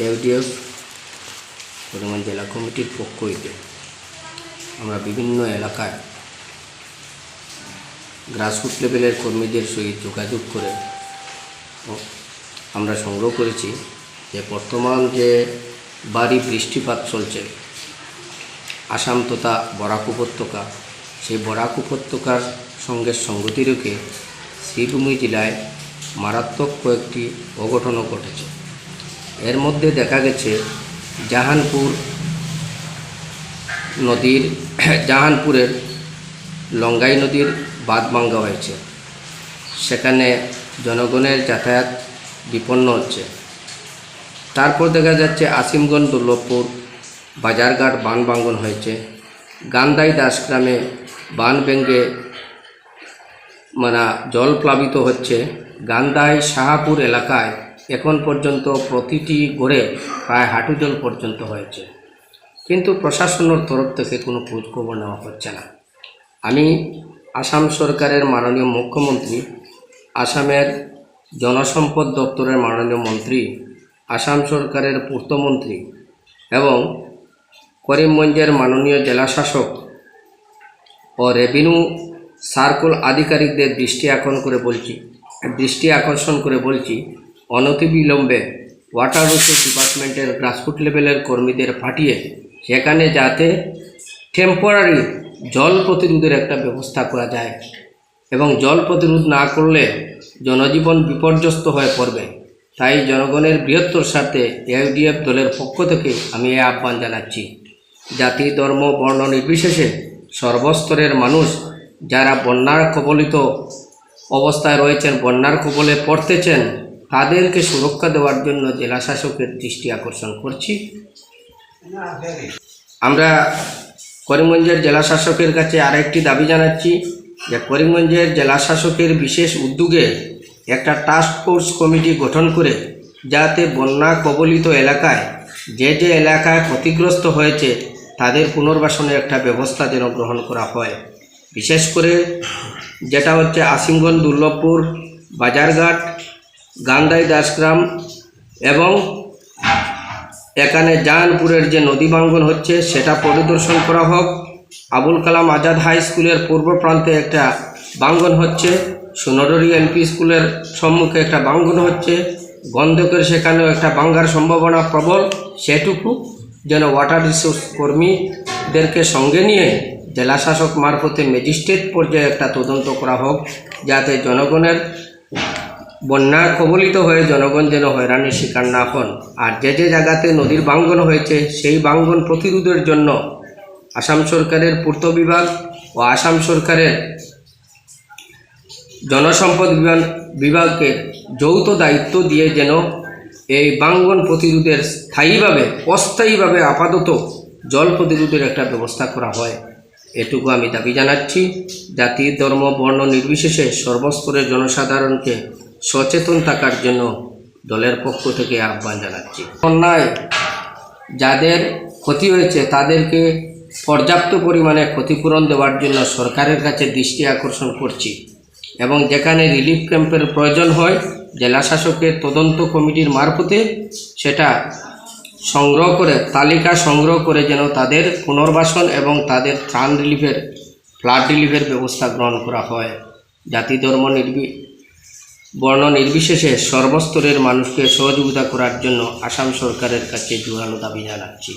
এউডিএফ করিমগঞ্জ জেলা কমিটির পক্ষ হইতে আমরা বিভিন্ন এলাকায় গ্রাসরুট লেভেলের কর্মীদের সহিত যোগাযোগ করে আমরা সংগ্রহ করেছি যে বর্তমান যে ভারী বৃষ্টিপাত চলছে আসাম তথা বরাক উপত্যকা, সেই বরাক উপত্যকার সঙ্গে সঙ্গতি রেখে শ্রীভূমি জেলায় মারাত্মক কয়েকটি অঘটনও ঘটেছে। এর মধ্যে দেখা গেছে জাহানপুরের লঙ্গাই নদীর বাঁধ ভাঙ্গা হয়েছে, সেখানে জনগণের যাতায়াত বিপন্ন হচ্ছে। তারপর দেখা যাচ্ছে আসিমগঞ্জ দুর্লভপুর বাজারঘাট বান ভাঙ্গন হয়েছে, গান্দাই দাসগ্রামে বান ভেঙে জল প্লাবিত হচ্ছে। গান্দাই শাহাপুর এলাকায় এখন পর্যন্ত প্রতিটি ঘরে প্রায় হাঁটু জল পর্যন্ত হয়েছে, কিন্তু প্রশাসনের তরফ থেকে কোনো খোঁজখবর নেওয়া হচ্ছে না। আমি আসাম সরকারের মাননীয় মুখ্যমন্ত্রী, আসামের জনসম্পদ দপ্তরের মাননীয় মন্ত্রী, আসাম সরকারের পূর্তমন্ত্রী এবং করিমগঞ্জের মাননীয় জেলাশাসক ও রেভিনিউ সার্কেল আধিকারিকদের দৃষ্টি আকর্ষণ করে বলছি অনতিবিলম্বে ওয়াটার রিসোর্স ডিপার্টমেন্টের গ্রাসরুট লেভেলের কর্মীদের পাঠিয়ে সেখানে যাতে টেম্পোরারি জল প্রতিরোধের একটা ব্যবস্থা করা যায়, এবং জল প্রতিরোধ না করলে জনজীবন বিপর্যস্ত হয়ে পড়বে। তাই জনগণের বৃহত্তর স্বার্থে এউডিএফ দলের পক্ষ থেকে আমি এই আহ্বান জানাচ্ছি, জাতি ধর্ম বর্ণ নির্বিশেষে সর্বস্তরের মানুষ যারা বন্যার কবলিত অবস্থায় রয়েছেন, বন্যার কবলে পড়তেছেন, তাদেরকে সুরক্ষা দেওয়ার জন্য জেলা শাসকের দৃষ্টি আকর্ষণ করছি। আমরা করিমগঞ্জের জেলা শাসকের কাছে আরেকটি দাবি জানাচ্ছি যে করিমগঞ্জের জেলা শাসকের বিশেষ উদ্যোগে একটা টাস্ক ফোর্স কমিটি গঠন করে যাতে বন্যা কবলিত এলাকায় যে এলাকায় ক্ষতিগ্রস্ত হয়েছে তাদের পুনর্বাসনের একটা ব্যবস্থা যেন গ্রহণ করা হয়। বিশেষ করে যেটা হচ্ছে আসিমগঞ্জ দুর্লভপুর বাজারঘাট গান্দাই দাসগ্রাম এবং এখানে জাহানপুরের যে নদী ভাঙ্গন হচ্ছে সেটা পরিদর্শন করা হোক। আবুল কালাম আজাদ হাই স্কুলের পূর্ব প্রান্তে একটা ভাঙ্গন হচ্ছে, সোনাডরি এলপি স্কুলের সম্মুখে একটা ভাঙ্গন হচ্ছে, গন্ধকের সেখানেও একটা ভাঙ্গার সম্ভাবনা প্রবল। সেটুকু যেন ওয়াটার রিসোর্স কর্মীদেরকে সঙ্গে নিয়ে জেলা শাসক মারফতে ম্যাজিস্ট্রেট পর্যায়ে একটা তদন্ত করা হোক, যাতে জনগণের বন্যা কবলিত হয়ে জনগণ যেন হয়রানির শিকার না হন। আর যে জায়গাতে নদীর ভাঙ্গন হয়েছে সেই ভাঙ্গন প্রতিরোধের জন্য আসাম সরকারের পূর্ত বিভাগ ও আসাম সরকারের জনসম্পদ বিভাগকে যৌথ দায়িত্ব দিয়ে যেন এই ভাঙ্গন প্রতিরোধের অস্থায়ীভাবে আপাতত জল প্রতিরোধের একটা ব্যবস্থা করা হয়। এটুকু আমি দাবি জানাচ্ছি। জাতি ধর্ম বর্ণ নির্বিশেষে সর্বস্তরের জনসাধারণকে সচেতন থাকার জন্য দলের পক্ষ থেকে আহ্বান জানাচ্ছি। বন্যায় যাদের ক্ষতি হয়েছে তাদেরকে পর্যাপ্ত পরিমাণে ক্ষতিপূরণ দেওয়ার জন্য সরকারের কাছে দৃষ্টি আকর্ষণ করছি, এবং যেখানে রিলিফ ক্যাম্পের প্রয়োজন হয় জেলা শাসকের তদন্ত কমিটির মারফতে সেটা তালিকা সংগ্রহ করে যেন তাদের পুনর্বাসন এবং তাদের ফ্লাড রিলিফের ব্যবস্থা গ্রহণ করা হয়। জাতি ধর্ম বর্ণ নির্বিশেষে সর্বস্তরের মানুষকে সহযোগিতা করার জন্য আসাম সরকারের কাছে জোরালো দাবি জানাচ্ছি।